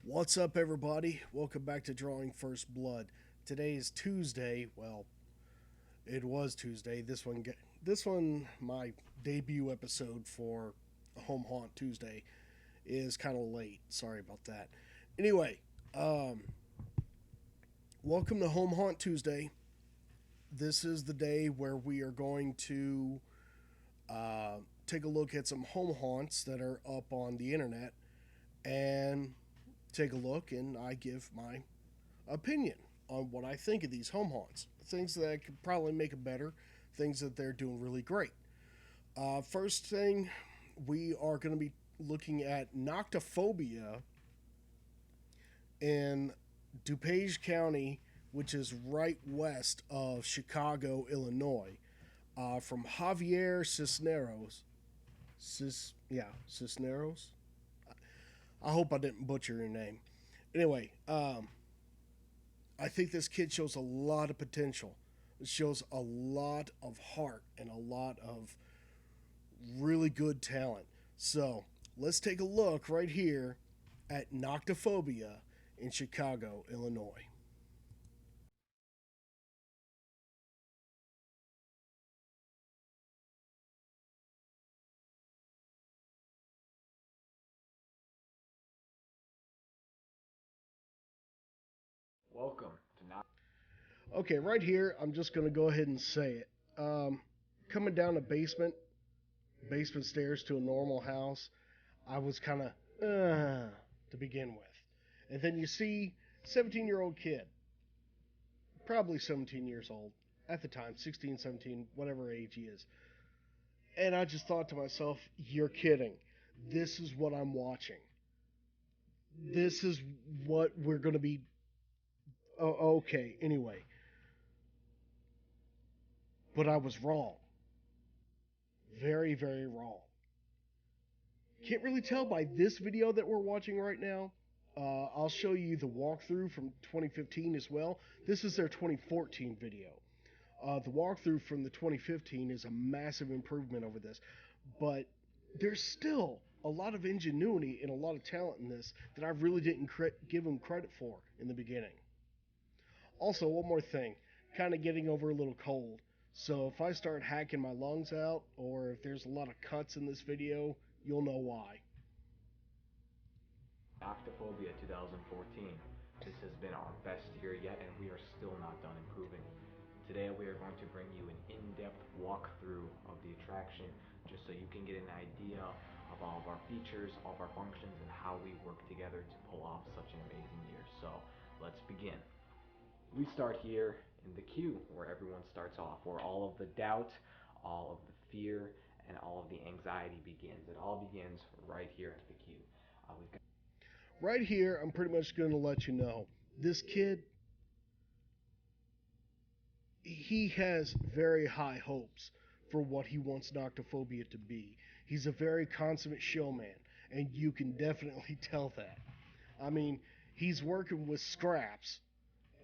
What's up, everybody? Welcome back to Drawing First Blood. Today is Tuesday. Well, it was Tuesday. This one, my debut episode for Home Haunt Tuesday is kind of late. Sorry about that. Anyway, welcome to Home Haunt Tuesday. This is the day where we are going to take a look at some home haunts that are up on the internet and take a look, and I give my opinion on what I think of these home haunts. Things that I could probably make it better, things that they're doing really great. First thing, we are going to be looking at Noctiphobia in DuPage County, which is right west of Chicago, Illinois, from Javier Cisneros. Cisneros. I hope I didn't butcher your name. Anyway, I think this kid shows a lot of potential. It shows a lot of heart and a lot of really good talent. So let's take a look right here at Noctiphobia in Chicago, Illinois. Welcome to Not. Okay, right here, I'm just going to go ahead and say it. Coming down a basement stairs to a normal house, I was kind of to begin with. And then you see 17-year-old kid, probably 17 years old at the time, 16, 17, whatever age he is. And I just thought to myself, you're kidding. This is what I'm watching. This is what we're going to be. Oh, okay, anyway. But I was wrong. Very, very wrong. Can't really tell by this video that we're watching right now. I'll show you the walkthrough from 2015 as well. This is their 2014 video. The walkthrough from the 2015 is a massive improvement over this, but there's still a lot of ingenuity and a lot of talent in this that I really didn't give them credit for in the beginning. Also, one more thing, kind of getting over a little cold. So if I start hacking my lungs out, or if there's a lot of cuts in this video, you'll know why. Noctiphobia 2014. This has been our best year yet, and we are still not done improving. Today we are going to bring you an in-depth walkthrough of the attraction, just so you can get an idea of all of our features, all of our functions, and how we work together to pull off such an amazing year. So let's begin. We start here in the queue, where everyone starts off, where all of the doubt, all of the fear, and all of the anxiety begins. It all begins right here at the queue. We've got Right here, I'm pretty much going to let you know this kid, he has very high hopes for what he wants Noctophobia to be. He's a very consummate showman, and you can definitely tell that. I mean, he's working with scraps,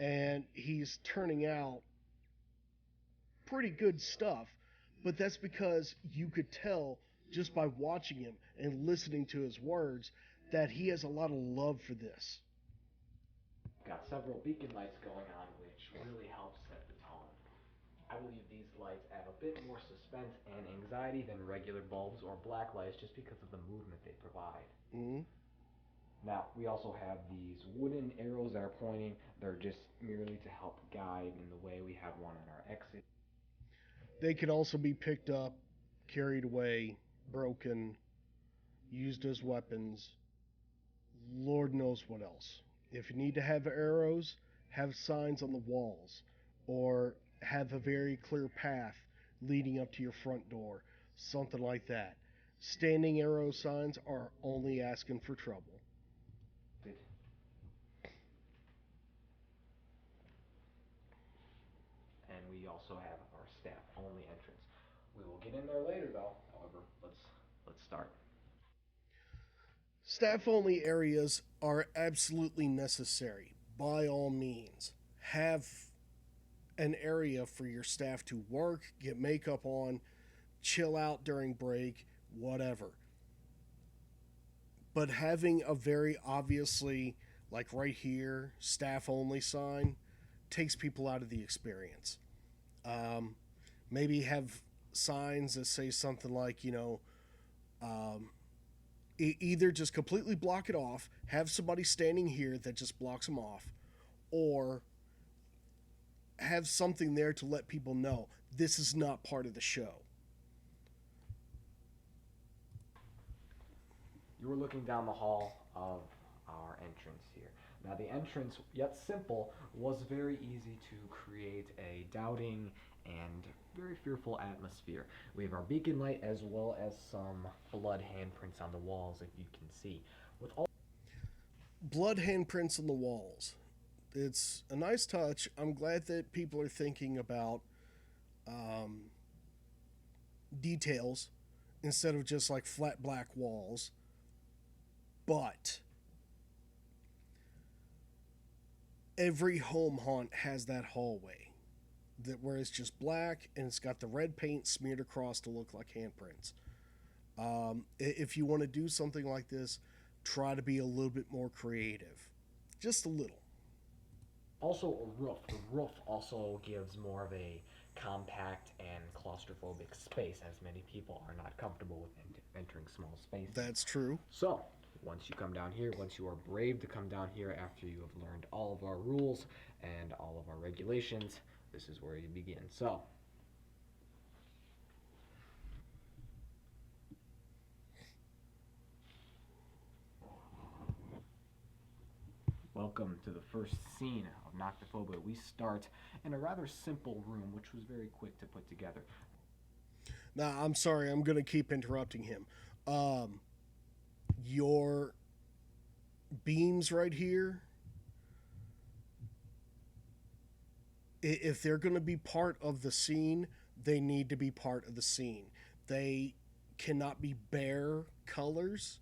and he's turning out pretty good stuff, but that's because you could tell just by watching him and listening to his words that he has a lot of love for this. several beacon lights going on, which really helps set the tone. I believe these lights add a bit more suspense and anxiety than regular bulbs or black lights, just because of the movement they provide. Mm-hmm. Now, we also have these wooden arrows that are pointing. They're just merely to help guide in the way. We have one on our exit. They could also be picked up, carried away, broken, used as weapons. Lord knows what else. If you need to have arrows, have signs on the walls, or have a very clear path leading up to your front door, something like that. Standing arrow signs are only asking for trouble. And we also have our staff only entrance. We will get in there later though. However, let's start. Staff only areas are absolutely necessary. By all means, have an area for your staff to work, get makeup on, chill out during break, whatever. But having a very obviously like right here, staff only sign, takes people out of the experience. Um, Maybe have signs that say something like, um, either just completely block it off, have somebody standing here that just blocks them off, or have something there to let people know this is not part of the show. You were looking down the hall of our entrance here. Now, the entrance, yet simple, was very easy to create a doubting and very fearful atmosphere. We have our beacon light as well as some blood handprints on the walls, if you can see. With all Blood handprints on the walls. It's a nice touch. I'm glad that people are thinking about um, details instead of just like flat black walls. But every home haunt has that hallway that where it's just black and it's got the red paint smeared across to look like handprints. If you want to do something like this, try to be a little bit more creative, just a little. also a roof. The roof also gives more of a compact and claustrophobic space, as many people are not comfortable with entering small spaces. That's true. So, once you come down here, once you are brave to come down here after you have learned all of our rules and all of our regulations, this is where you begin. So, welcome to the first scene of Noctiphobia. We start in a rather simple room, which was very quick to put together. Now, I'm sorry, I'm going to keep interrupting him. Your beams right here, if they're going to be part of the scene, they need to be part of the scene. They cannot be bare colors,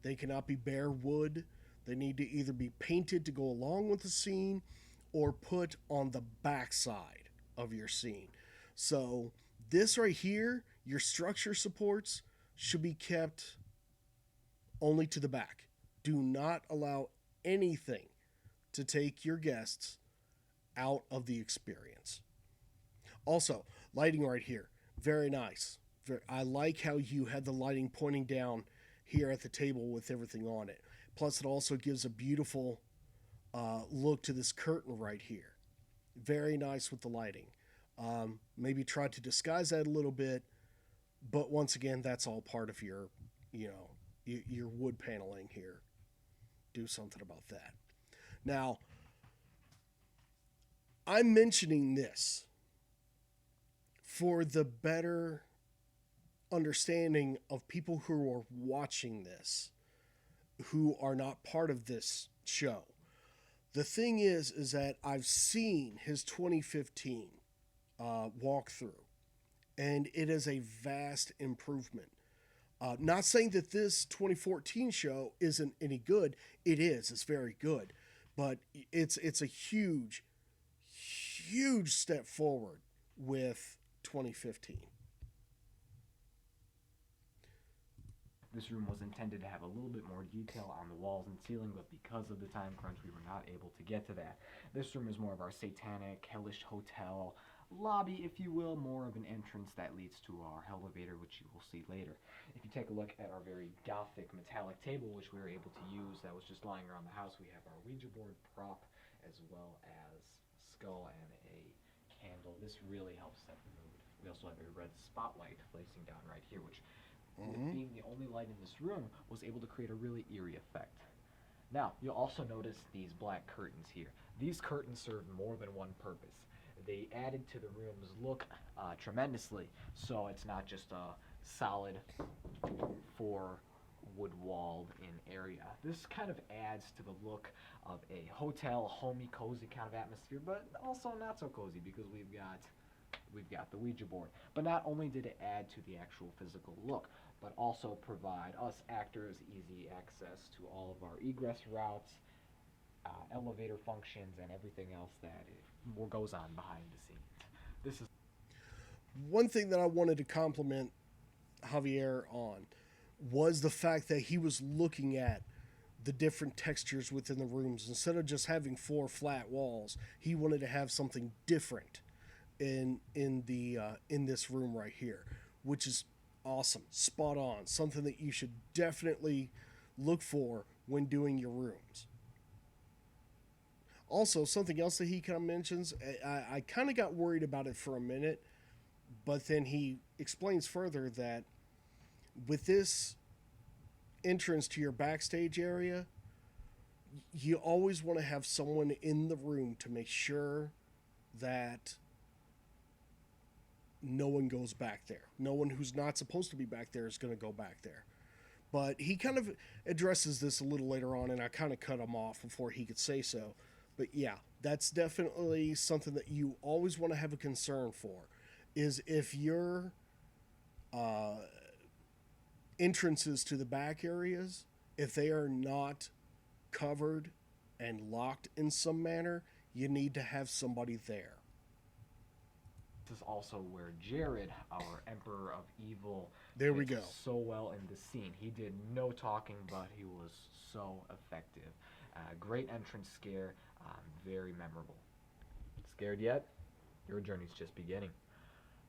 they cannot be bare wood. They need to either be painted to go along with the scene or put on the backside of your scene. So, this right here, your structure supports should be kept only to the back. Do not allow anything to take your guests out of the experience. Also, lighting right here, very nice. I like how you had the lighting pointing down here at the table with everything on it. Plus, it also gives a beautiful look to this curtain right here. Very nice with the lighting. Maybe try to disguise that a little bit, but once again, that's all part of your, your wood paneling here. Do something about that. Now, I'm mentioning this for the better understanding of people who are watching this, who are not part of this show. The thing is that I've seen his 2015 walkthrough, and it is a vast improvement. Not saying that this 2014 show isn't any good. It is. It's very good, but it's a huge, huge step forward with 2015. This room was intended to have a little bit more detail on the walls and ceiling, but because of the time crunch, we were not able to get to that. This room is more of our satanic, hellish hotel lobby, if you will, more of an entrance that leads to our elevator, which you will see later. If you take a look at our very gothic metallic table, which we were able to use, that was just lying around the house, we have our Ouija board prop, as well as a skull and a candle. This really helps set the mood. We also have a red spotlight placing down right here, which being the only light in this room, was able to create a really eerie effect. Now, you'll also notice these black curtains here. These curtains serve more than one purpose. They added to the room's look tremendously, so it's not just a solid four wood-walled in area. This kind of adds to the look of a hotel, homey, cozy kind of atmosphere, but also not so cozy because we've got the Ouija board. But not only did it add to the actual physical look, but also provide us actors easy access to all of our egress routes, elevator functions, and everything else that goes on behind the scenes. This is one thing that I wanted to compliment Javier on was the fact that he was looking at the different textures within the rooms. Instead of just having 4 flat walls, he wanted to have something different in this room right here, which is awesome, spot on, something that you should definitely look for when doing your rooms. Also, something else that he kind of mentions, I kind of got worried about it for a minute, but then he explains further that with this entrance to your backstage area, you always want to have someone in the room to make sure that no one goes back there. No one who's not supposed to be back there is going to go back there. But he kind of addresses this a little later on, and I kind of cut him off before he could say so. But yeah, that's definitely something that you always want to have a concern for, is if your entrances to the back areas, if they are not covered and locked in some manner, you need to have somebody there. This is also where Jared, our Emperor of Evil, There we fits go. so well in the scene. He did no talking, but he was so effective. Great entrance scare, very memorable. Scared yet? Your journey's just beginning.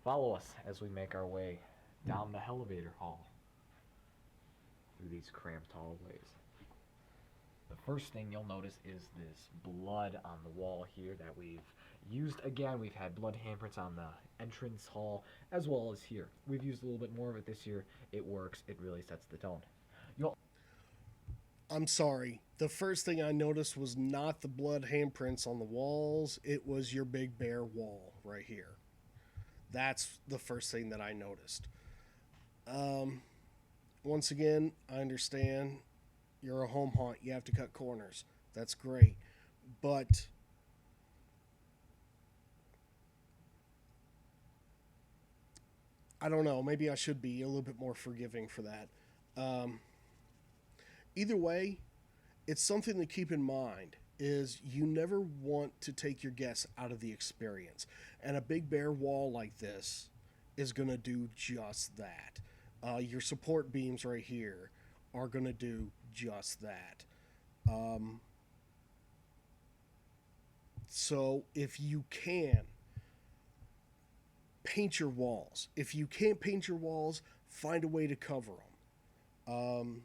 Follow us as we make our way down the elevator hall through these cramped hallways. The first thing you'll notice is this blood on the wall here that we've used again. We've had blood handprints on the entrance hall as well as here. We've used a little bit more of it this year. It works. It really sets the tone. I'm sorry. The first thing I noticed was not the blood handprints on the walls. It was your big bear wall right here. That's the first thing that I noticed. Once again, I understand you're a home haunt. You have to cut corners. That's great. But I don't know. Maybe I should be a little bit more forgiving for that. Either way, it's something to keep in mind is you never want to take your guests out of the experience. And a big bare wall like this is going to do just that. Your support beams right here are going to do just that. So if you can, paint your walls. If you can't paint your walls, find a way to cover them.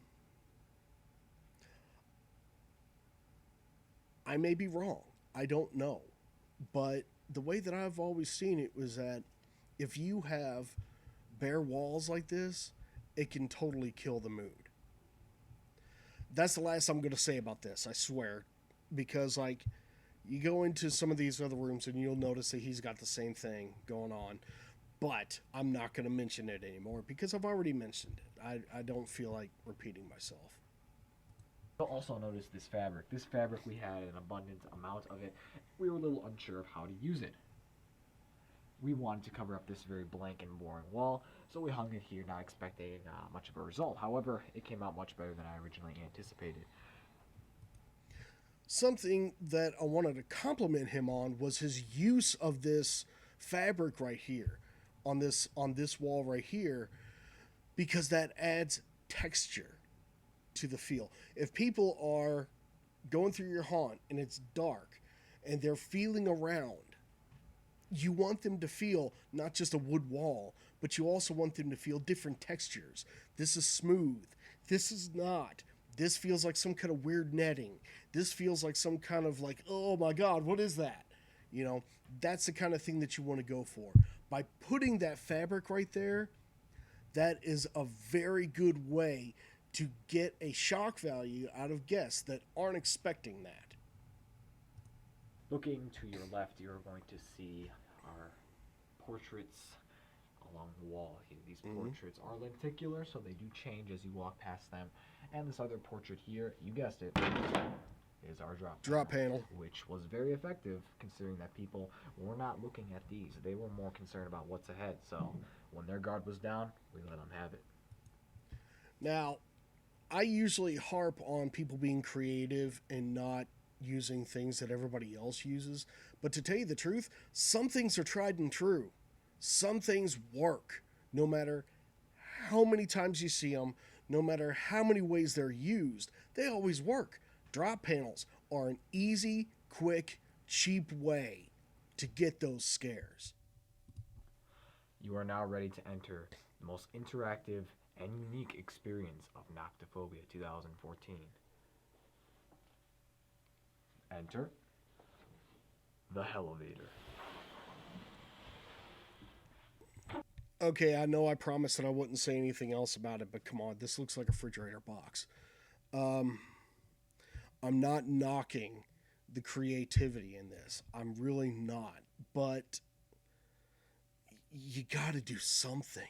I may be wrong. I don't know. But the way that I've always seen it was that if you have bare walls like this, it can totally kill the mood. That's the last I'm going to say about this, I swear. Because, like, you go into some of these other rooms and you'll notice that he's got the same thing going on. But I'm not going to mention it anymore because I've already mentioned it. I don't feel like repeating myself. You'll also notice this fabric. This fabric, we had an abundant amount of it. We were a little unsure of how to use it. We wanted to cover up this very blank and boring wall, so we hung it here, not expecting much of a result. However, it came out much better than I originally anticipated. Something that I wanted to compliment him on was his use of this fabric right here, on this wall right here, because that adds texture to the feel. If people are going through your haunt and it's dark and they're feeling around, you want them to feel not just a wood wall, but you also want them to feel different textures. This is smooth. This is not. This feels like some kind of weird netting. This feels like some kind of like, oh my God, what is that? You know, that's the kind of thing that you want to go for. By putting that fabric right there, that is a very good way to get a shock value out of guests that aren't expecting that. Looking to your left, you're going to see our portraits along the wall here. These portraits are lenticular, so they do change as you walk past them. And this other portrait here, you guessed it, is our drop panel, which was very effective considering that people were not looking at these. They were more concerned about what's ahead. So when their guard was down, we let them have it. Now, I usually harp on people being creative and not using things that everybody else uses. But to tell you the truth, some things are tried and true. Some things work no matter how many times you see them, no matter how many ways they're used, they always work. Drop panels are an easy, quick, cheap way to get those scares. You are now ready to enter the most interactive and unique experience of Noctiphobia 2014. Enter the Elevator. Okay, I know I promised that I wouldn't say anything else about it, but come on, this looks like a refrigerator box. I'm not knocking the creativity in this. I'm really not. But you got to do something.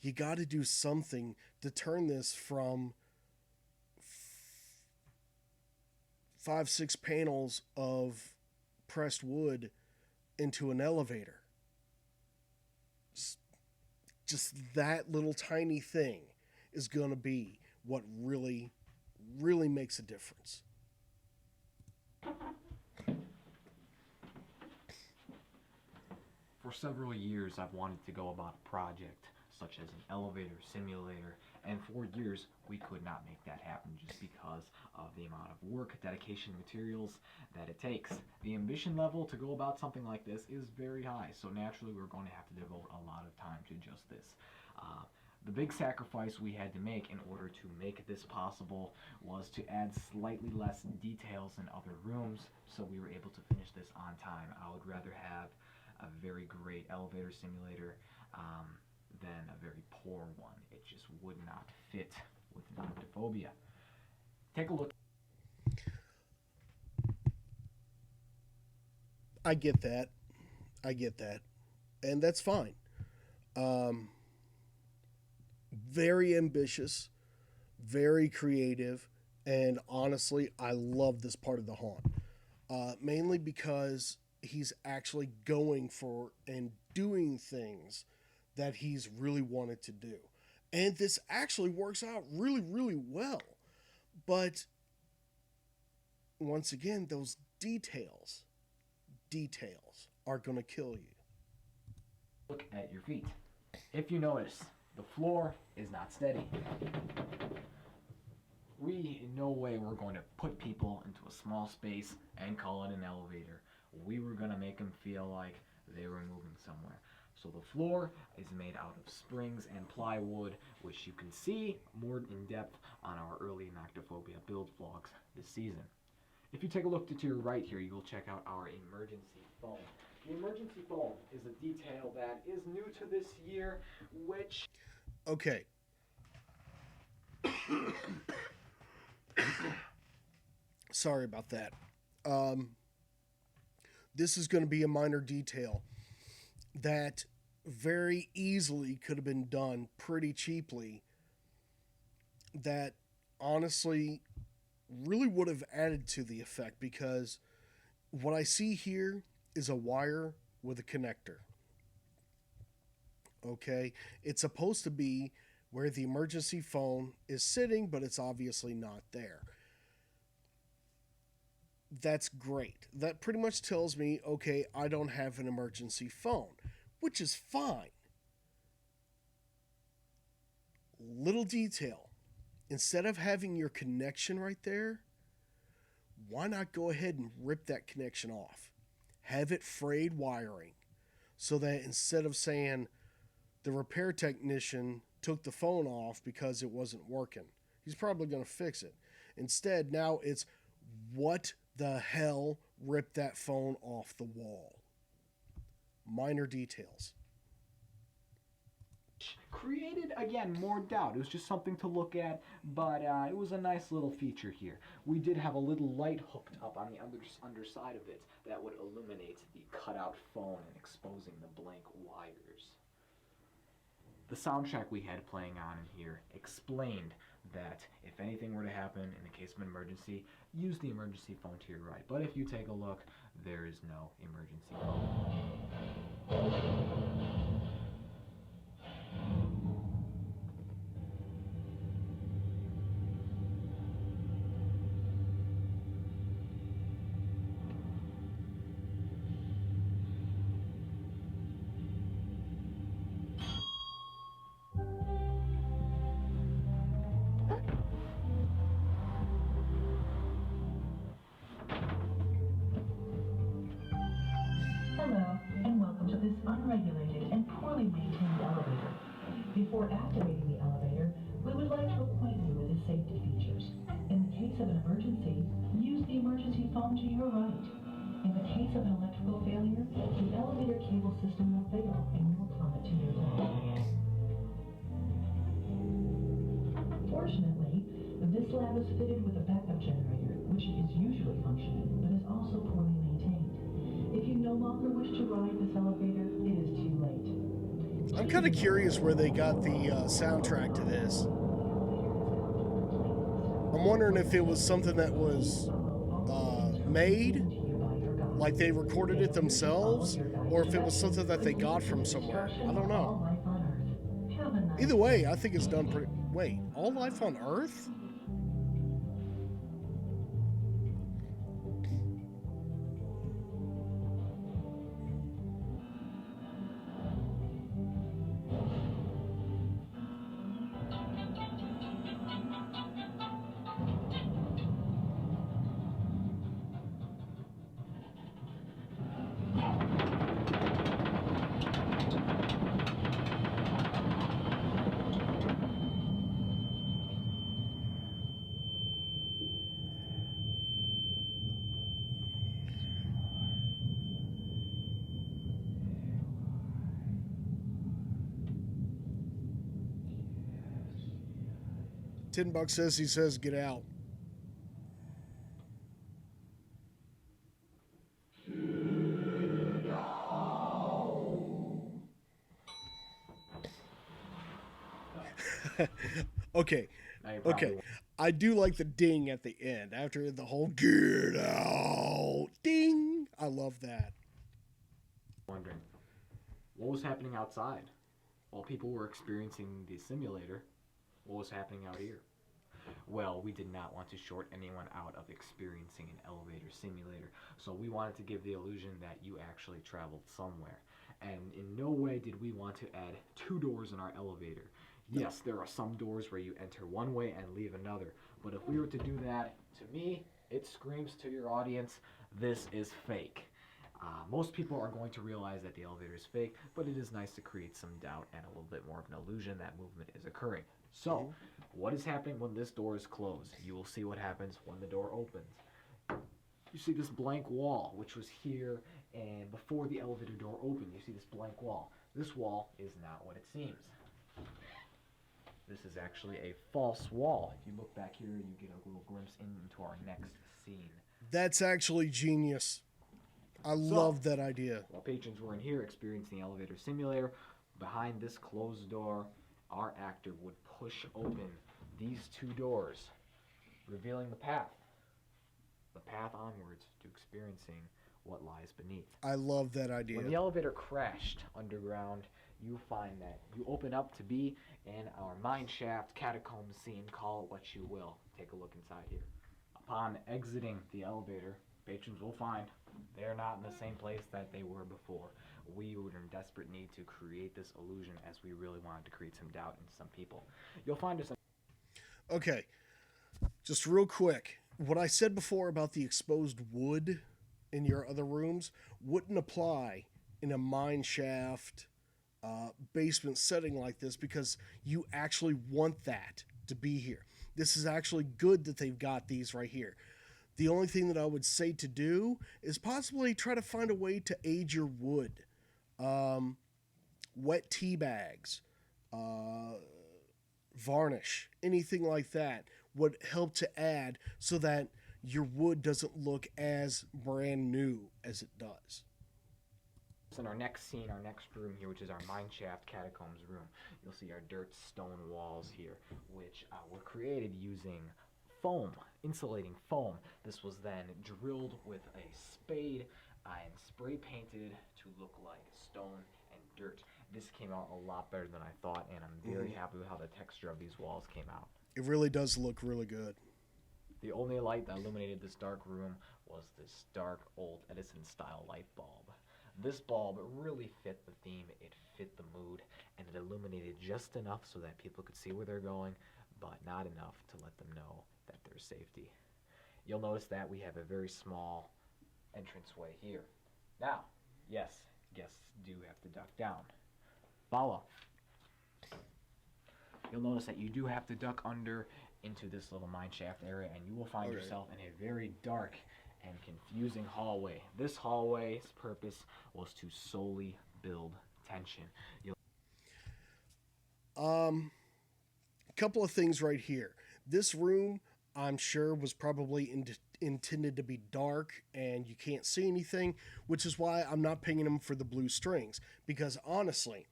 You got to do something to turn this from 5-6 panels of pressed wood into an elevator. Just that little tiny thing is going to be what really, really makes a difference. For several years, I've wanted to go about a project such as an elevator simulator, and for years we could not make that happen just because of the amount of work, dedication, materials that it takes. The ambition level to go about something like this is very high, so naturally we're going to have to devote a lot of time to just this. The big sacrifice we had to make in order to make this possible was to add slightly less details in other rooms, so we were able to finish this on time. I would rather have a very great elevator simulator than a very poor one. It just would not fit with Noctiphobia. Take a look. I get that. And that's fine. Very ambitious, very creative, and honestly, I love this part of the haunt. Mainly because he's actually going for and doing things that he's really wanted to do. And this actually works out really, really well. But once again, those details are going to kill you. Look at your feet. If you notice, the floor is not steady. We in no way were going to put people into a small space and call it an elevator. We were going to make them feel like they were moving somewhere. So the floor is made out of springs and plywood, which you can see more in depth on our early Noctiphobia build vlogs this season. If you take a look to your right here, you will check out our emergency phone. The emergency phone is a detail that is new to this year, which... Okay. Sorry about that. This is going to be a minor detail that very easily could have been done pretty cheaply, that honestly really would have added to the effect, because what I see here is a wire with a connector. Okay, it's supposed to be where the emergency phone is sitting, but it's obviously not there. That's great. That pretty much tells me, okay, I don't have an emergency phone, which is fine. Little detail. Instead of having your connection right there, why not go ahead and rip that connection off? Have it frayed wiring, so that instead of saying the repair technician took the phone off because it wasn't working, he's probably going to fix it. Instead, now it's, what the hell ripped that phone off the wall? Minor details. Created, again, more doubt. It was just something to look at, but it was a nice little feature here. We did have a little light hooked up on the underside of it that would illuminate the cutout phone and exposing the blank wires. The soundtrack we had playing on in here explained that if anything were to happen in the case of an emergency, use the emergency phone to your right. But if you take a look, there is no emergency phone. Before activating the elevator, we would like to acquaint you with its safety features. In the case of an emergency, use the emergency phone to your right. In the case of an electrical failure, the elevator cable system will fail and will plummet to your death. Fortunately, this lab is fitted with a backup generator, which is usually functioning, but is also poorly maintained. If you no longer wish to ride this elevator, it is too late. I'm kind of curious where they got the soundtrack to this. I'm wondering if it was something that was made, like they recorded it themselves, or if it was something that they got from somewhere. I don't know. Either way, I think it's done pretty. Wait, all life on Earth? $10 says he says get out. Okay. Okay. I do like the ding at the end after the whole get out ding. I love that. Wondering what was happening outside while people were experiencing the simulator. What was happening out here? Well, we did not want to short anyone out of experiencing an elevator simulator, so we wanted to give the illusion that you actually traveled somewhere. And in no way did we want to add two doors in our elevator. Yes, there are some doors where you enter one way and leave another, but if we were to do that, to me, it screams to your audience, this is fake. Most people are going to realize that the elevator is fake, but it is nice to create some doubt and a little bit more of an illusion that movement is occurring. So, what is happening when this door is closed? You will see what happens when the door opens. You see this blank wall, which was here, and before the elevator door opened, you see this blank wall. This wall is not what it seems. This is actually a false wall. If you look back here, you get a little glimpse into our next scene. That's actually genius. I love that idea. While patrons were in here experiencing the elevator simulator, behind this closed door, our actor would push open these two doors, revealing the path onwards to experiencing what lies beneath. I love that idea. When the elevator crashed underground, you find that you open up to be in our mine shaft catacomb scene, call it what you will. Take a look inside here. Upon exiting the elevator, patrons will find they're not in the same place that they were before. We were in desperate need to create this illusion as we really wanted to create some doubt in some people. You'll find us. Okay, just real quick. What I said before about the exposed wood in your other rooms wouldn't apply in a mine shaft basement setting like this, because you actually want that to be here. This is actually good that they've got these right here. The only thing that I would say to do is possibly try to find a way to age your wood. Wet tea bags, varnish, anything like that would help to add so that your wood doesn't look as brand new as it does. In our next scene, our next room here, which is our mineshaft catacombs room, you'll see our dirt stone walls here, which were created using foam, insulating foam. This was then drilled with a spade and spray painted to look like stone and dirt. This came out a lot better than I thought, and I'm very happy with how the texture of these walls came out. It really does look really good. The only light that illuminated this dark room was this dark old Edison style light bulb. This bulb really fit the theme, it fit the mood, and it illuminated just enough so that people could see where they're going, but not enough to let them know that there's safety. You'll notice that we have a very small entranceway here. Now, yes, guests do have to duck down. Follow. You'll notice that you do have to duck under into this little mine shaft area, and you will find yourself in a very dark and confusing hallway. This hallway's purpose was to solely build tension. A couple of things right here. This room, I'm sure, was probably intended to be dark and you can't see anything, which is why I'm not pinging him for the blue strings. Because honestly,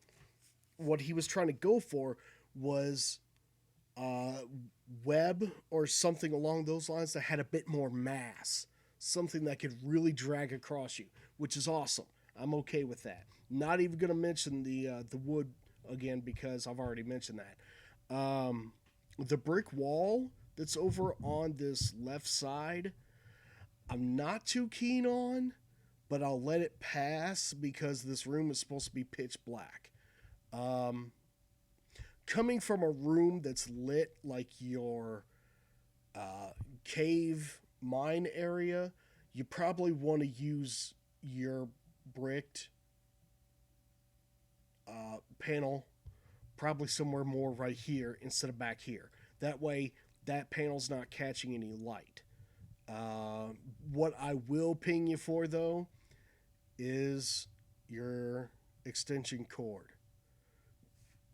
what he was trying to go for was web or something along those lines that had a bit more mass, something that could really drag across you, which is awesome. I'm okay with that. Not even going to mention the wood again because I've already mentioned that. The brick wall that's over on this left side, I'm not too keen on, but I'll let it pass because this room is supposed to be pitch black. Coming from a room that's lit like your cave mine area, you probably want to use your bricked panel probably somewhere more right here instead of back here. That way, that panel's not catching any light. What I will ping you for, though, is your extension cord.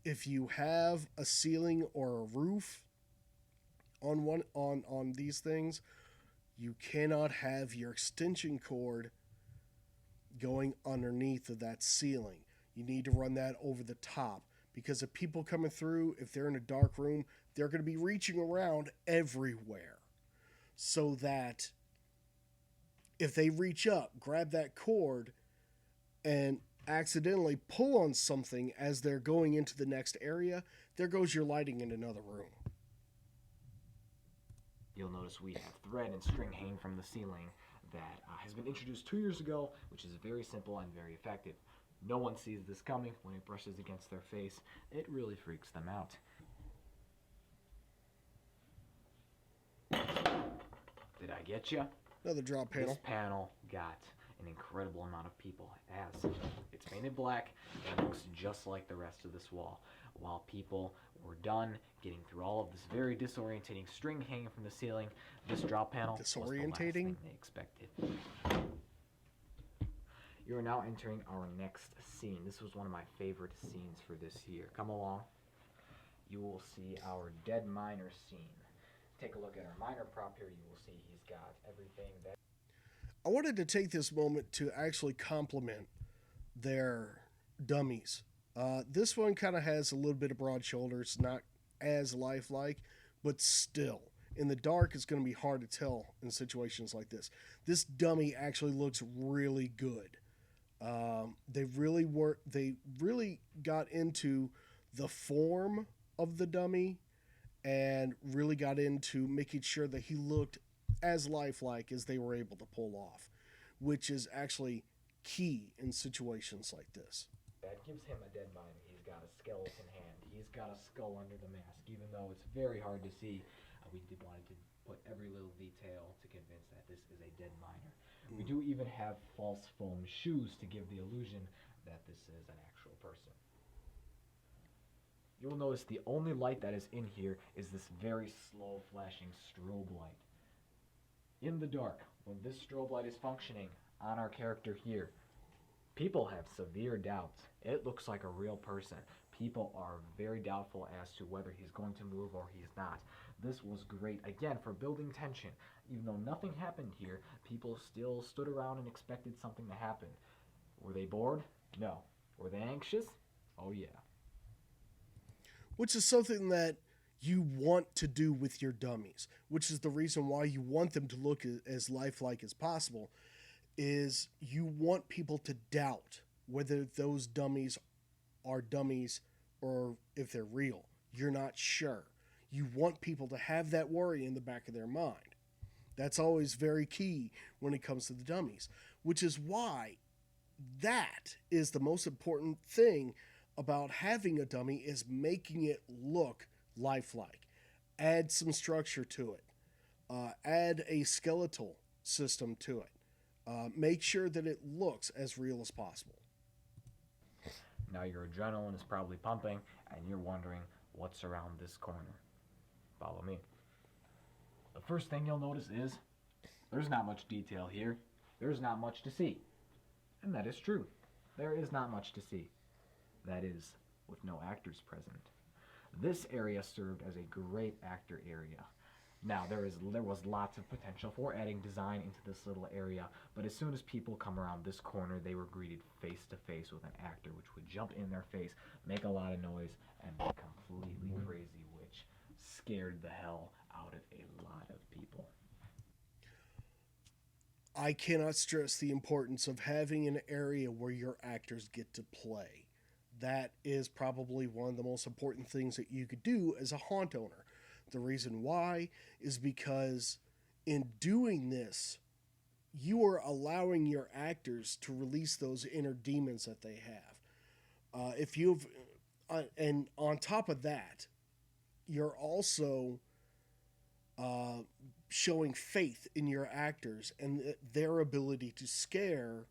If you have a ceiling or a roof on these things, you cannot have your extension cord going underneath of that ceiling. You need to run that over the top because if people coming through, if they're in a dark room, they're going to be reaching around everywhere. So that if they reach up, grab that cord, and accidentally pull on something as they're going into the next area, there goes your lighting in another room. You'll notice we have thread and string hanging from the ceiling that has been introduced 2 years ago, which is very simple and very effective. No one sees this coming. When it brushes against their face, it really freaks them out. Did I get you? Another drop panel. This panel got an incredible amount of people as it's painted black and looks just like the rest of this wall. While people were done getting through all of this very disorientating string hanging from the ceiling, this drop panel was the last thing they expected. You are now entering our next scene. This was one of my favorite scenes for this year. Come along. You will see our dead miner scene. Take a look at our miner prop here. You will see he's got everything that... I wanted to take this moment to actually compliment their dummies. This one kind of has a little bit of broad shoulders, not as lifelike, but still. In the dark, it's going to be hard to tell in situations like this. This dummy actually looks really good. They really got into the form of the dummy and really got into making sure that he looked as lifelike as they were able to pull off, which is actually key in situations like this. That gives him a dead miner. He's got a skeleton hand. He's got a skull under the mask, even though it's very hard to see. We did wanted to put every little detail to convince that this is a dead miner. We do even have false foam shoes to give the illusion that this is an actual person. You'll notice the only light that is in here is this very slow flashing strobe light. In the dark, when this strobe light is functioning on our character here, people have severe doubts. It looks like a real person. People are very doubtful as to whether he's going to move or he's not. This was great, again, for building tension. Even though nothing happened here, people still stood around and expected something to happen. Were they bored? No. Were they anxious? Oh yeah. Which is something that you want to do with your dummies, which is the reason why you want them to look as lifelike as possible, is you want people to doubt whether those dummies are dummies or if they're real. You're not sure. You want people to have that worry in the back of their mind. That's always very key when it comes to the dummies, which is why that is the most important thing about having a dummy, is making it look lifelike. Add some structure to it. Add a skeletal system to it. Make sure that it looks as real as possible. Now your adrenaline is probably pumping and you're wondering, what's around this corner. Follow me. The first thing you'll notice is there's not much detail here. There's not much to see. And that is true. There is not much to see. That is, with no actors present. This area served as a great actor area. Now, there was lots of potential for adding design into this little area, but as soon as people come around this corner, they were greeted face to face with an actor, which would jump in their face, make a lot of noise, and be completely crazy, which scared the hell out of a lot of people. I cannot stress the importance of having an area where your actors get to play. That is probably one of the most important things that you could do as a haunt owner. The reason why is because in doing this, you are allowing your actors to release those inner demons that they have. If you've, and on top of that, you're also showing faith in your actors and their ability to scare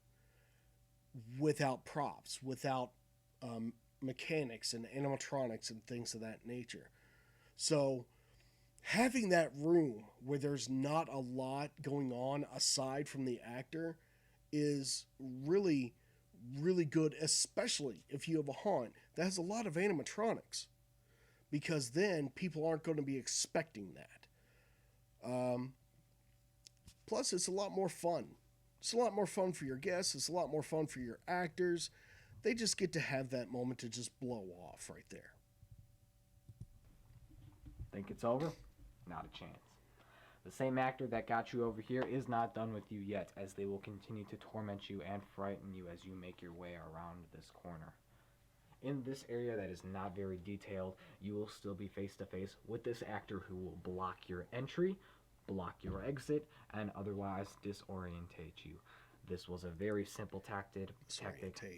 without props, without mechanics and animatronics and things of that nature. So having that room where there's not a lot going on aside from the actor is really, really good, especially if you have a haunt that has a lot of animatronics, because then people aren't going to be expecting that. Plus, it's a lot more fun. It's a lot more fun for your guests. It's a lot more fun for your actors. They just get to have that moment to just blow off right there. Think it's over? Not a chance. The same actor that got you over here is not done with you yet, as they will continue to torment you and frighten you as you make your way around this corner. In this area that is not very detailed, you will still be face to face with this actor who will block your entry, block your exit, and otherwise disorientate you. This was a very simple tactic,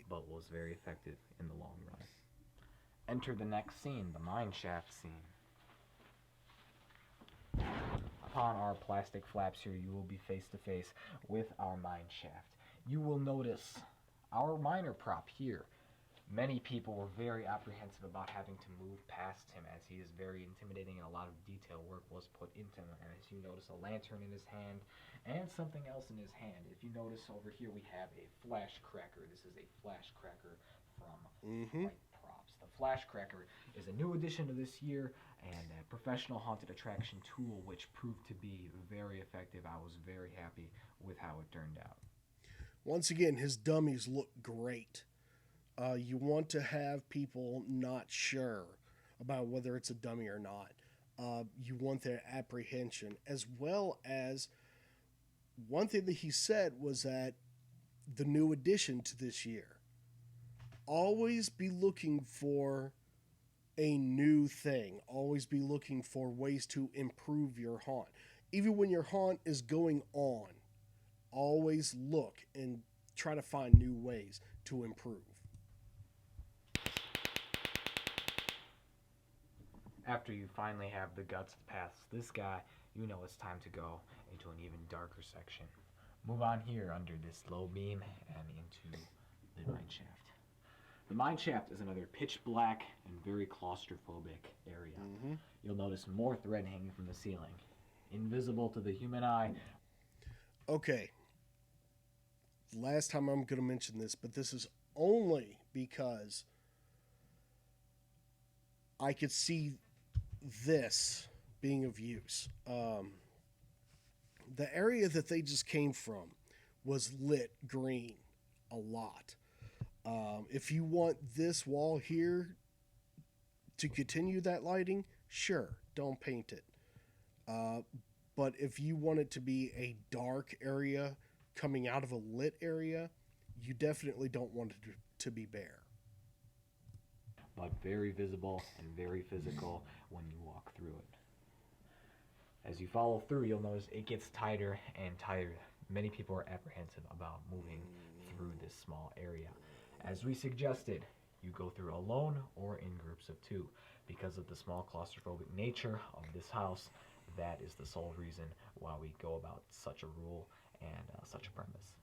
but was very effective in the long run. Enter the next scene, the mine shaft scene. Upon our plastic flaps here, you will be face to face with our mine shaft. You will notice our miner prop here. Many people were very apprehensive about having to move past him, as he is very intimidating and a lot of detail work was put into him. And as you notice, a lantern in his hand and something else in his hand. If you notice over here, we have a flash cracker. This is a flash cracker from White Props. The flash cracker is a new addition to this year and a professional haunted attraction tool, which proved to be very effective. I was very happy with how it turned out. Once again, his dummies look great. You want to have people not sure about whether it's a dummy or not. You want their apprehension, as well as one thing that he said was that the new addition to this year, always be looking for a new thing. Always be looking for ways to improve your haunt. Even when your haunt is going on, always look and try to find new ways to improve. After you finally have the guts past this guy, you know it's time to go into an even darker section. Move on here under this low beam and into the mine shaft. The mine shaft is another pitch black and very claustrophobic area. You'll notice more thread hanging from the ceiling, invisible to the human eye. Okay. Last time I'm going to mention this, but this is only because I could see this being of use. The area that they just came from was lit green a lot. If you want this wall here to continue that lighting, sure, don't paint it. But if you want it to be a dark area coming out of a lit area, you definitely don't want it to be bare. But very visible and very physical when you walk through it. As you follow through, you'll notice it gets tighter and tighter. Many people are apprehensive about moving through this small area. As we suggested, you go through alone or in groups of two. Because of the small claustrophobic nature of this house, that is the sole reason why we go about such a rule and such a premise.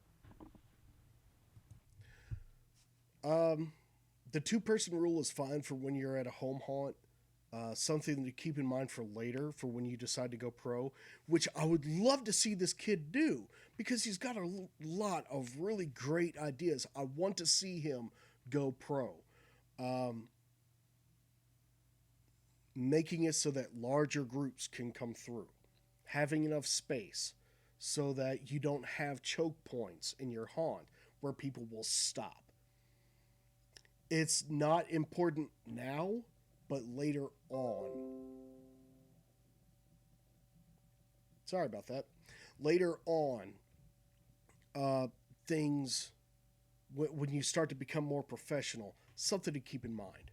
The 2-person rule is fine for when you're at a home haunt. Something to keep in mind for later, for when you decide to go pro, which I would love to see this kid do because he's got a lot of really great ideas. I want to see him go pro. Um, Making it so that larger groups can come through, having enough space so that you don't have choke points in your haunt where people will stop. It's not important now, but later on. Sorry about that. Later on, things, when you start to become more professional, something to keep in mind.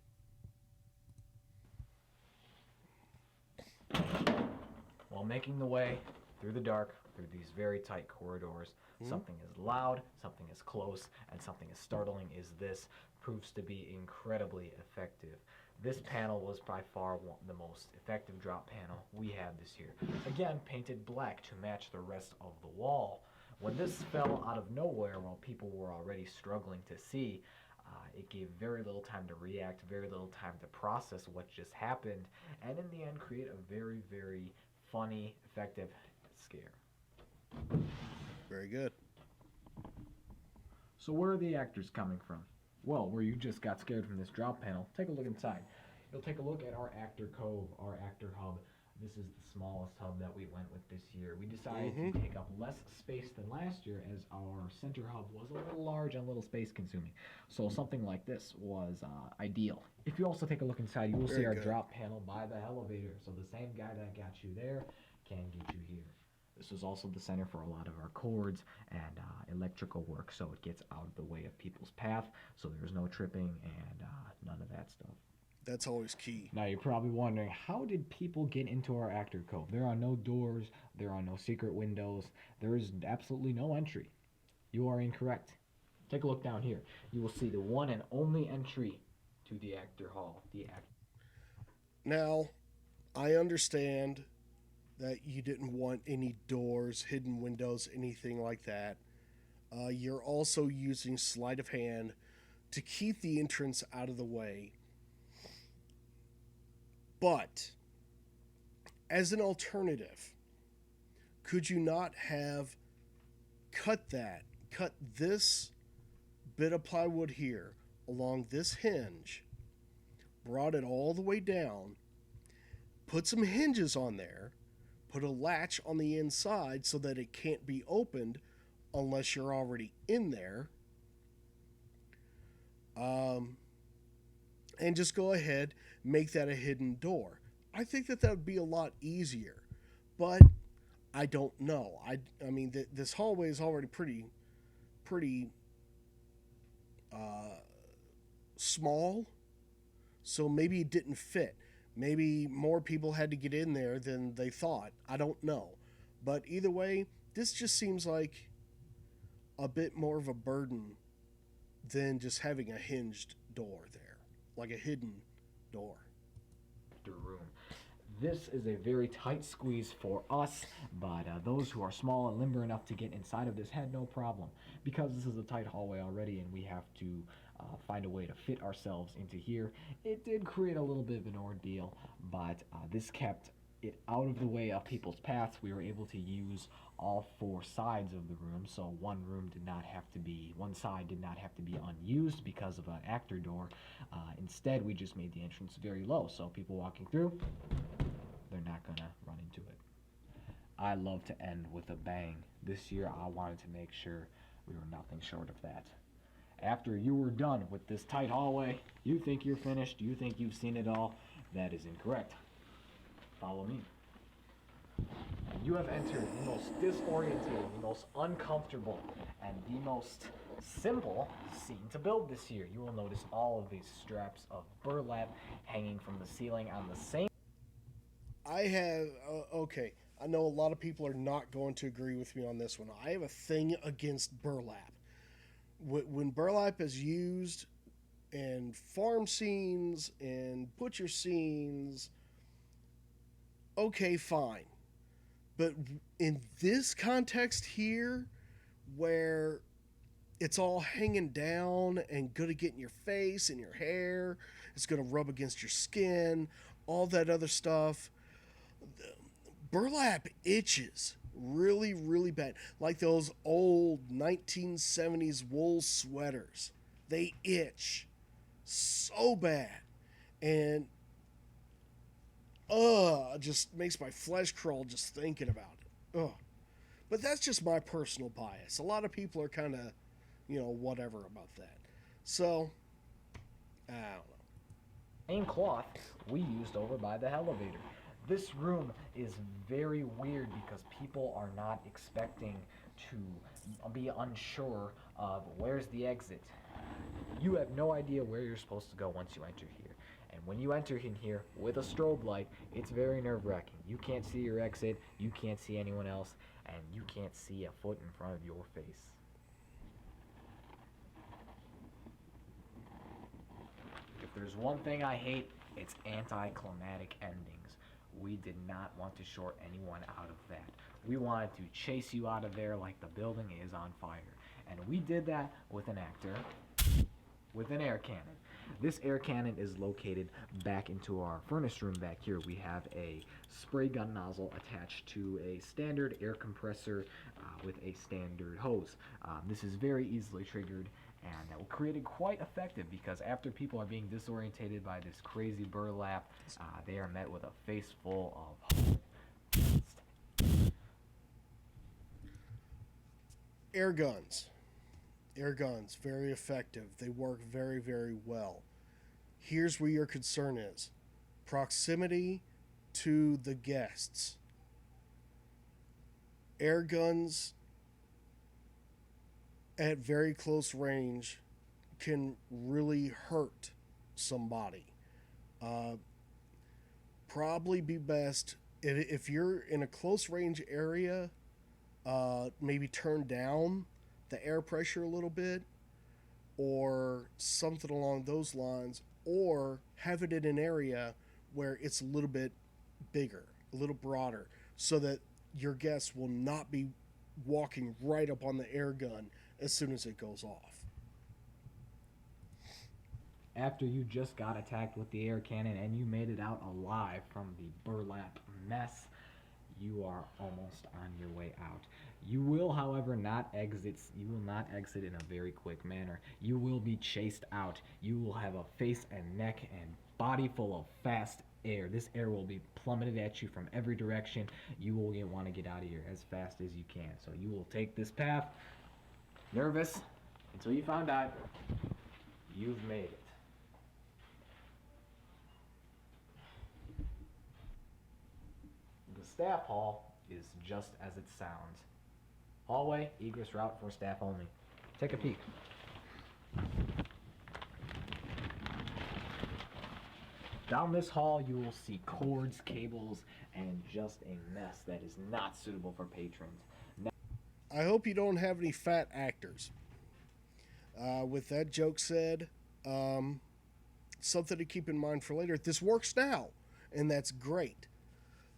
While making the way through the dark, through these very tight corridors, something as loud, something as close, and something as startling as this proves to be incredibly effective. This panel was by far the most effective drop panel we had this year. Again, painted black to match the rest of the wall. When this fell out of nowhere while people were already struggling to see, it gave very little time to react, very little time to process what just happened, and in the end create a very, very funny, effective scare. Very good. So where are the actors coming from? Well, where you just got scared from this drop panel, take a look inside. You'll take a look at our actor cove, our actor hub. This is the smallest hub that we went with this year. We decided to take up less space than last year as our center hub was a little large and a little space consuming. So something like this was ideal. If you also take a look inside, you will see our drop panel by the elevator. So the same guy that got you there can get you here. This is also the center for a lot of our cords and electrical work, so it gets out of the way of people's path, so there's no tripping and none of that stuff. That's always key. Now you're probably wondering, how did people get into our actor cove? There are no doors, there are no secret windows, there is absolutely no entry. You are incorrect. Take a look down here. You will see the one and only entry to the actor hall. Now, I understand that you didn't want any doors, hidden windows, anything like that. You're also using sleight of hand to keep the entrance out of the way. But, as an alternative, could you not have cut this bit of plywood here along this hinge, brought it all the way down, put some hinges on there, put a latch on the inside so that it can't be opened unless you're already in there, and just go ahead, make that a hidden door. I think that would be a lot easier, but I don't know. I mean, this hallway is already pretty small, so maybe it didn't fit. Maybe more people had to get in there than they thought. I don't know. But either way, this just seems like a bit more of a burden than just having a hinged door there, like a hidden door. Room. This is a very tight squeeze for us, but those who are small and limber enough to get inside of this had no problem. Because this is a tight hallway already and we have to find a way to fit ourselves into here, it did create a little bit of an ordeal, but this kept it out of the way of people's paths. We were able to use all four sides of the room, so one side did not have to be unused because of an actor door. Instead, we just made the entrance very low, so people walking through, they're not gonna run into it. I love to end with a bang. This year, I wanted to make sure we were nothing short of that. After you were done with this tight hallway, you think you're finished, you think you've seen it all. That is incorrect. Follow me. You have entered the most disorienting, the most uncomfortable, and the most simple scene to build this year. You will notice all of these straps of burlap hanging from the ceiling on the same... Okay, I know a lot of people are not going to agree with me on this one. I have a thing against burlap. When burlap is used in farm scenes and butcher scenes, okay, fine. But in this context here, where it's all hanging down and going to get in your face and your hair, it's going to rub against your skin, all that other stuff. Burlap itches really, really bad. Like those old 1970s wool sweaters. They itch so bad. And just makes my flesh crawl just thinking about it. Ugh. But that's just my personal bias. A lot of people are kind of, whatever about that. So, I don't know. Same cloth we used over by the elevator. This room is very weird because people are not expecting to be unsure of where's the exit. You have no idea where you're supposed to go once you enter here. And when you enter in here with a strobe light, it's very nerve-wracking. You can't see your exit, you can't see anyone else, and you can't see a foot in front of your face. If there's one thing I hate, it's anticlimactic endings. We did not want to short anyone out of that. We wanted to chase you out of there like the building is on fire. And we did that with an actor, with an air cannon. This air cannon is located back into our furnace room back here. We have a spray gun nozzle attached to a standard air compressor with a standard hose. This is very easily triggered, and that will create it quite effective because after people are being disorientated by this crazy burlap, they are met with a face full of Air guns. Air guns, very effective. They work very, very well. Here's where your concern is. Proximity to the guests. Air guns at very close range can really hurt somebody. Probably be best if you're in a close range area, maybe turn down the air pressure a little bit or something along those lines, or have it in an area where it's a little bit bigger, a little broader, so that your guests will not be walking right up on the air gun as soon as it goes off. After you just got attacked with the air cannon and you made it out alive from the burlap mess, you are almost on your way out. You will, however, not exit. You will not exit in a very quick manner. You will be chased out. You will have a face and neck and body full of fast air. This air will be plummeted at you from every direction. You will want to get out of here as fast as you can. So you will take this path, nervous, until you find out you've made it. The staff hall is just as it sounds. Hallway, egress route for staff only. Take a peek. Down this hall, you will see cords, cables, and just a mess that is not suitable for patrons. I hope you don't have any fat actors. With that joke said, something to keep in mind for later. This works now, and that's great.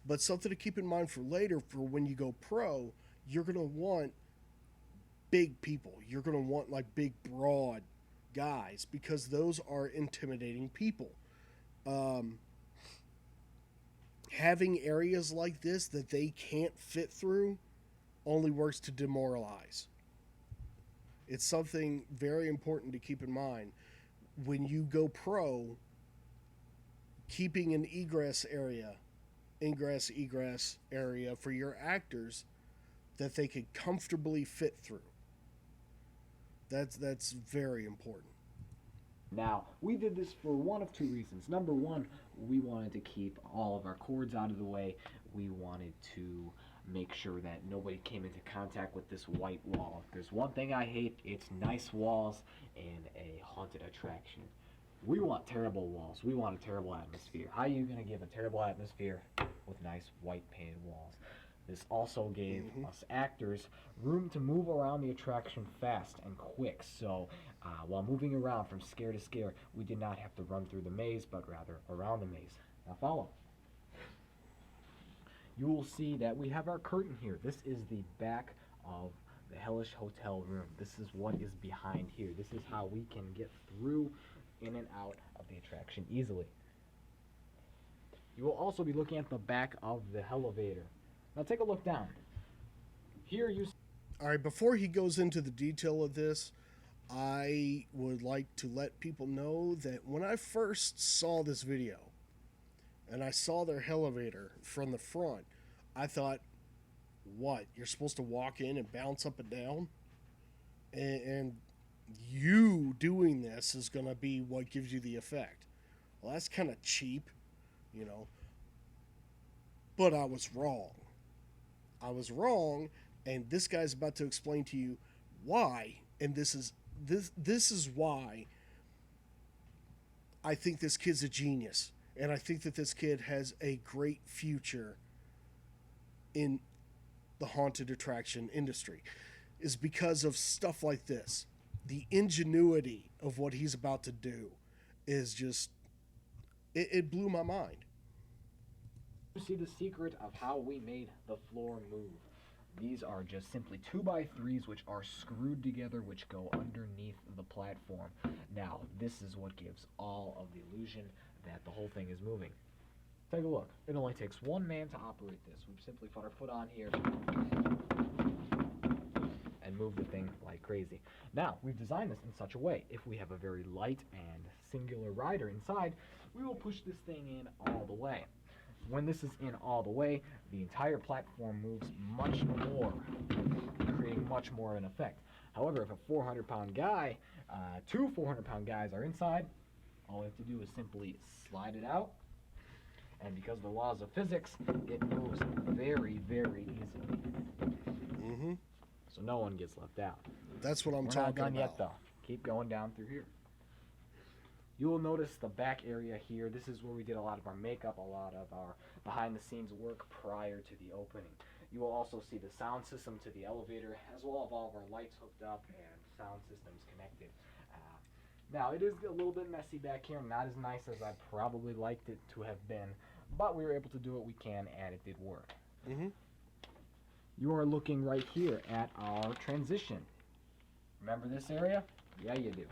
But something to keep in mind for later, for when you go pro, you're going to want big people. You're going to want like big, broad guys, because those are intimidating people. Having areas like this that they can't fit through only works to demoralize. It's something very important to keep in mind. When you go pro, keeping an ingress egress area for your actors that they could comfortably fit through. That's very important. Now, we did this for one of two reasons. Number one, we wanted to keep all of our cords out of the way. We wanted to make sure that nobody came into contact with this white wall. If there's one thing I hate, it's nice walls in a haunted attraction. We want terrible walls. We want a terrible atmosphere. How are you going to give a terrible atmosphere with nice white painted walls? This also gave us actors room to move around the attraction fast and quick. So while moving around from scare to scare, we did not have to run through the maze, but rather around the maze. Now follow. You will see that we have our curtain here. This is the back of the Hellish Hotel room. This is what is behind here. This is how we can get through in and out of the attraction easily. You will also be looking at the back of the elevator. Now take a look down. Here you All right, before he goes into the detail of this, I would like to let people know that when I first saw this video and I saw their elevator from the front, I thought, what? You're supposed to walk in and bounce up and down? And you doing this is going to be what gives you the effect. Well, that's kind of cheap, you know. But I was wrong. I was wrong, and this guy's about to explain to you why. And this is why I think this kid's a genius, and I think that this kid has a great future in the haunted attraction industry, is because of stuff like this. The ingenuity of what he's about to do is just, it blew my mind. see the secret of how we made the floor move. These are just simply 2x3s which are screwed together, which go underneath the platform. Now, this is what gives all of the illusion that the whole thing is moving. Take a look. It only takes one man to operate this. We've simply put our foot on here and move the thing like crazy. Now, we've designed this in such a way, if we have a very light and singular rider inside, we will push this thing in all the way. When this is in all the way, the entire platform moves much more, creating much more of an effect. However, if a 400-pound guy, two 400-pound guys are inside, all we have to do is simply slide it out, and because of the laws of physics, it moves very, very easily. Mm-hmm. So no one gets left out. That's what I'm We're talking not done about. yet, though. Keep going down through here. You will notice the back area here. This is where we did a lot of our makeup, a lot of our behind-the-scenes work prior to the opening. You will also see the sound system to the elevator, as well as all of our lights hooked up and sound systems connected. Now, it is a little bit messy back here, not as nice as I probably liked it to have been, but we were able to do what we can, and it did work. Mm-hmm. You are looking right here at our transition. Remember this area? Yeah, you do.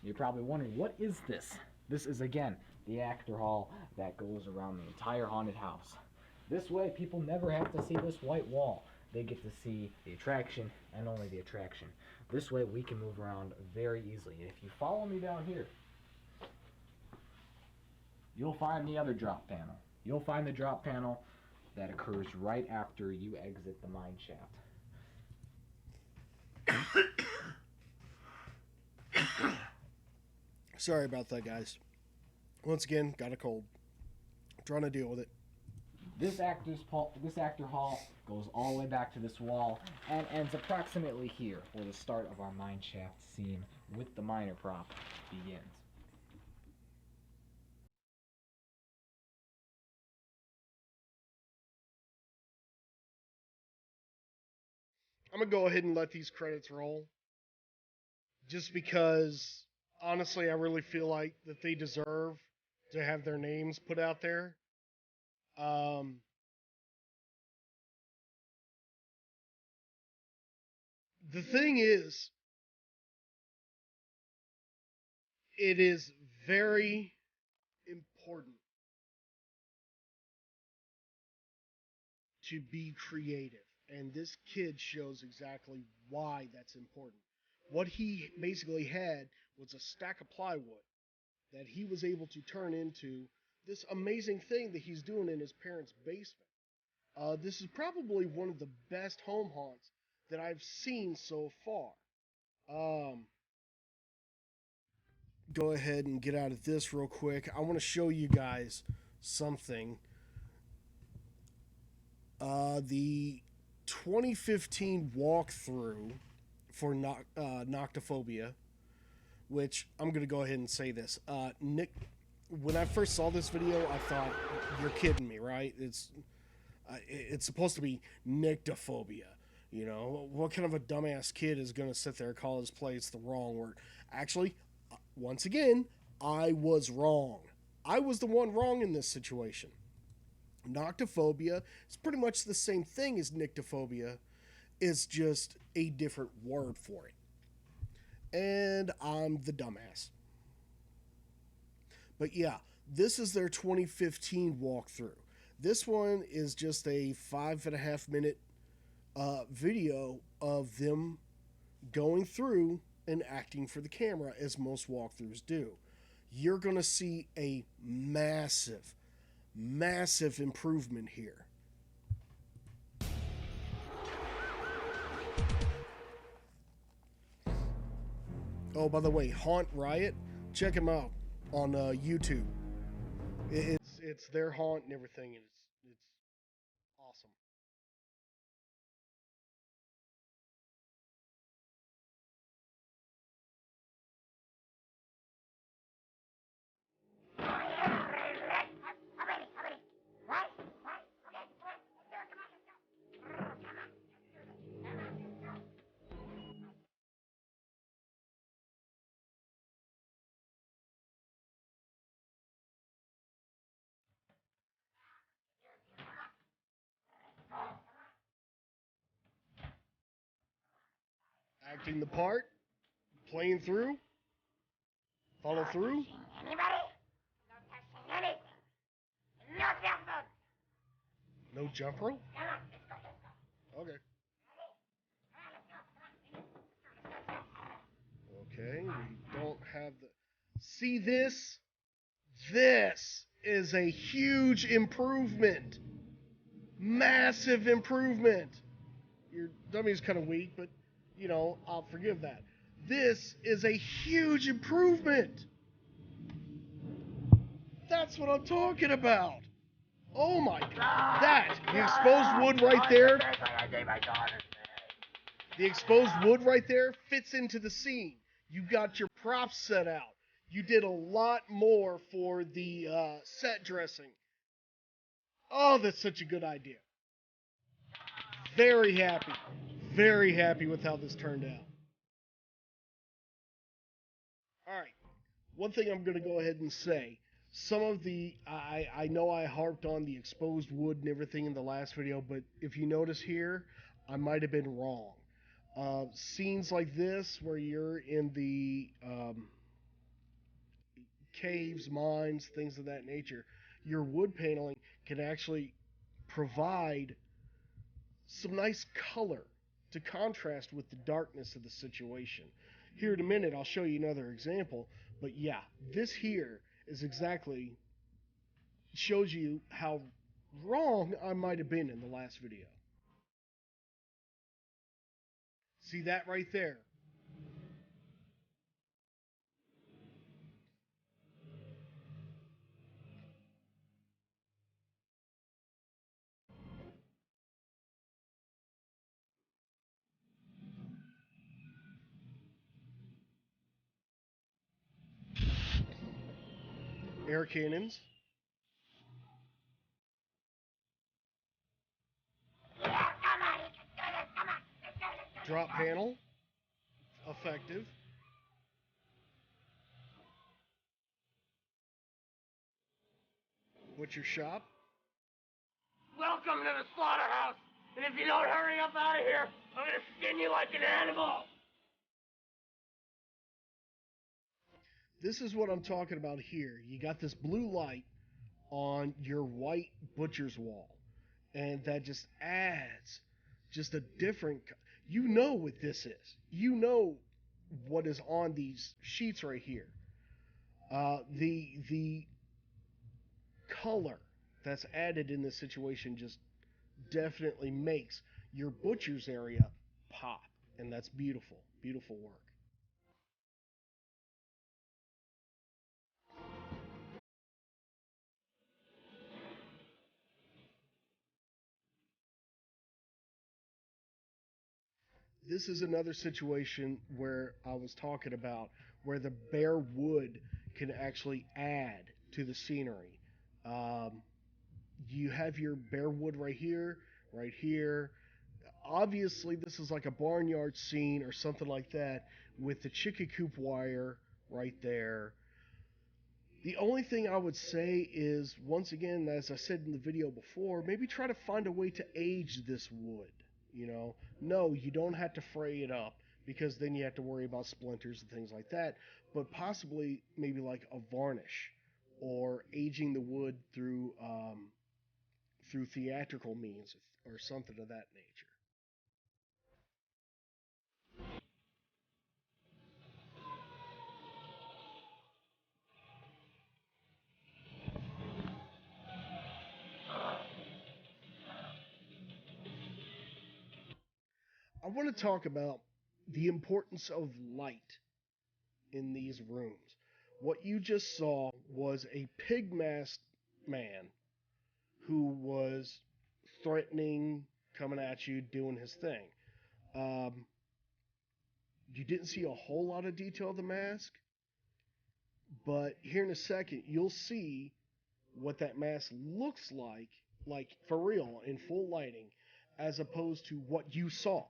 You're probably wondering, what is this? This is, again, the actor hall that goes around the entire haunted house. This way, people never have to see this white wall. They get to see the attraction and only the attraction. This way, we can move around very easily. If you follow me down here, you'll find the other drop panel. You'll find the drop panel that occurs right after you exit the mine shaft. Sorry about that, guys. Once again, got a cold. Trying to deal with it. This actor hall goes all the way back to this wall and ends approximately here, where the start of our mine shaft scene with the miner prop begins. I'm going to go ahead and let these credits roll. Just because, honestly, I really feel like that they deserve to have their names put out there. The thing is, it is very important to be creative. And this kid shows exactly why that's important. What he basically had was a stack of plywood that he was able to turn into this amazing thing that he's doing in his parents' basement. This is probably one of the best home haunts that I've seen so far. Go ahead and get out of this real quick. I want to show you guys something. The 2015 walkthrough for Noctiphobia, which I'm going to go ahead and say this. Nick, when I first saw this video, I thought, you're kidding me, right? It's supposed to be Noctiphobia. You know, what kind of a dumbass kid is going to sit there and call his place the wrong word? Actually, once again, I was wrong. I was the one wrong in this situation. Noctiphobia is pretty much the same thing as Nyctophobia. It's just a different word for it. And I'm the dumbass. But yeah, This is their 2015 walkthrough. This one is just a 5.5 minute video of them going through and acting for the camera, as most walkthroughs do. You're going to see a massive, massive improvement here. Oh, by the way, Haunt Riot, check them out on YouTube. It's their haunt and everything, and it's awesome. Acting the part, playing through, follow through. Anybody? No touching anything. No jump rope. No jump rope? Come on, let's go, let's go. Okay. Come on, let's go. Okay, we don't have the. See this? This is a huge improvement. Massive improvement. Your dummy's kind of weak, but you know, I'll forgive that. This is a huge improvement. That's what I'm talking about. Oh my god. That, the exposed wood right there, the exposed wood right there fits into the scene. You got your props set out. You did a lot more for the set dressing. Oh, that's such a good idea. Very happy. Very happy with how this turned out. Alright. One thing I'm going to go ahead and say. Some of the... I know I harped on the exposed wood and everything in the last video, but if you notice here, I might have been wrong. Scenes like this, where you're in the caves, mines, things of that nature, your wood paneling can actually provide some nice color to contrast with the darkness of the situation. Here in a minute, I'll show you another example, but yeah, this here is exactly shows you how wrong I might have been in the last video. See that right there? Air cannons. Yeah, come on, you can do this. Come on, let's go, let's go. Drop panel. Effective. What's your shop? Welcome to the slaughterhouse. And if you don't hurry up out of here, I'm gonna skin you like an animal. This is what I'm talking about here. You got this blue light on your white butcher's wall, and that just adds just a different. You know what this is. You know what is on these sheets right here. The color that's added in this situation just definitely makes your butcher's area pop, and that's beautiful, beautiful work. This is another situation where I was talking about where the bare wood can actually add to the scenery. Um, you have your bare wood right here, right here. Obviously, this is like a barnyard scene or something like that with the chicken coop wire right there. The only thing I would say is, once again, as I said in the video before, maybe try to find a way to age this wood. You know, no, you don't have to fray it up because then you have to worry about splinters and things like that. But possibly maybe like a varnish or aging the wood through theatrical means or something of that nature. I want to talk about the importance of light in these rooms. What you just saw was a pig masked man who was threatening, coming at you, doing his thing. Um, you didn't see a whole lot of detail of the mask, but here in a second, you'll see what that mask looks like for real, in full lighting, as opposed to what you saw.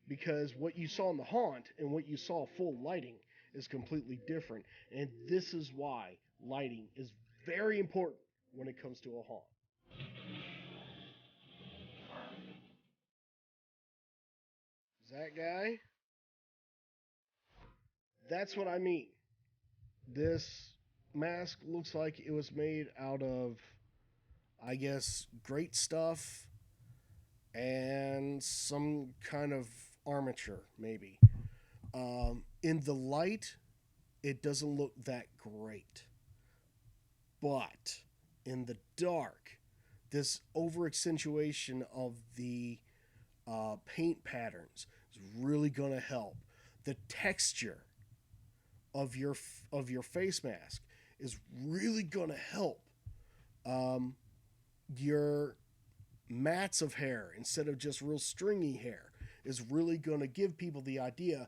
Because what you saw in the haunt and what you saw full lighting is completely different. And this is why lighting is very important when it comes to a haunt. That guy? That's what I mean. This mask looks like it was made out of, I guess, great stuff and some kind of armature, maybe. In the light, it doesn't look that great. But in the dark, this over accentuation of the paint patterns is really going to help. The texture of your face mask is really going to help. Your mats of hair instead of just real stringy hair is really going to give people the idea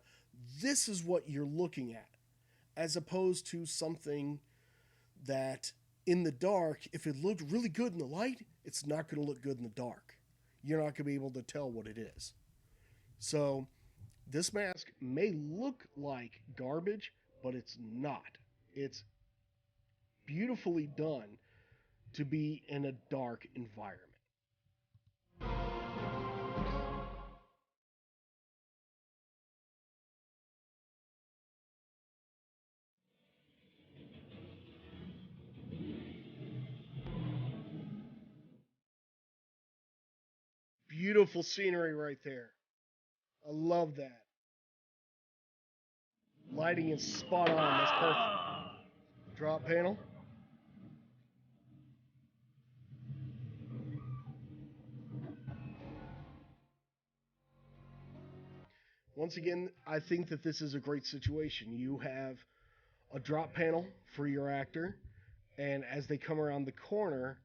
this is what you're looking at, as opposed to something that in the dark, if it looked really good in the light, it's not going to look good in the dark. You're not going to be able to tell what it is. So this mask may look like garbage, but it's not. It's beautifully done to be in a dark environment. Beautiful scenery right there. I love that. Lighting is spot on. That's perfect. Drop panel. Once again, I think that this is a great situation. You have a drop panel for your actor, and as they come around the corner,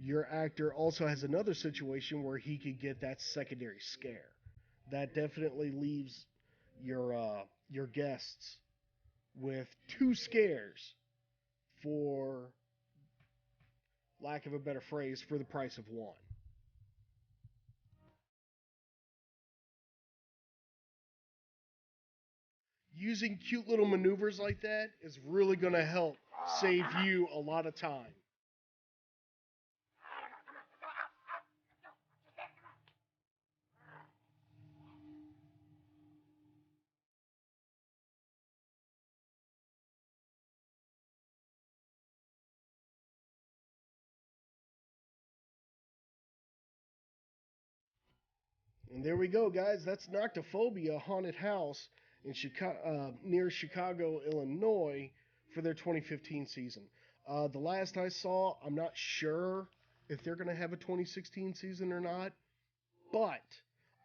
your actor also has another situation where he could get that secondary scare. That definitely leaves your guests with two scares for lack of a better phrase for the price of one. Using cute little maneuvers like that is really going to help save you a lot of time. And there we go, guys. That's Noctiphobia Haunted House in near Chicago, Illinois, for their 2015 season. The last I saw, I'm not sure if they're going to have a 2016 season or not, but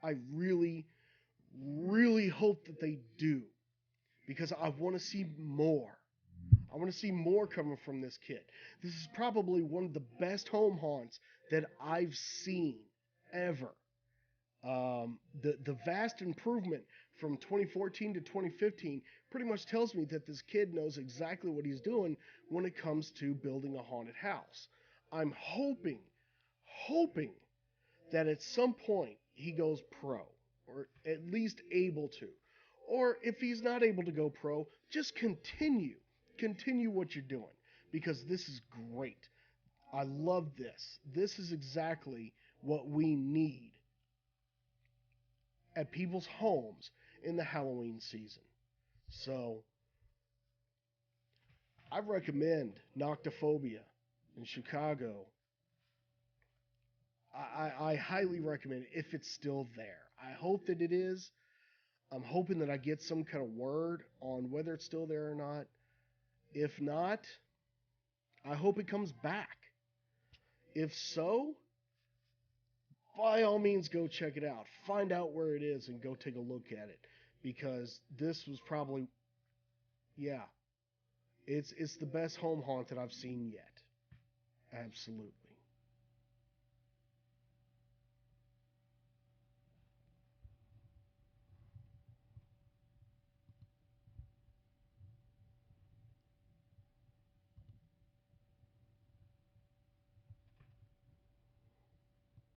I really, really hope that they do because I want to see more. I want to see more coming from this kid. This is probably one of the best home haunts that I've seen ever. The vast improvement from 2014 to 2015 pretty much tells me that this kid knows exactly what he's doing when it comes to building a haunted house. I'm hoping that at some point he goes pro, or at least able to. Or if he's not able to go pro, just continue what you're doing because this is great. I love this. This is exactly what we need at people's homes in the Halloween season. So I recommend Noctiphobia in Chicago. I highly recommend it if it's still there. I hope that it is. I'm hoping that I get some kind of word on whether it's still there or not. If not, I hope it comes back. If so, by all means go check it out. Find out where it is and go take a look at it. Because this was probably, yeah, it's the best home haunt that I've seen yet. Absolutely.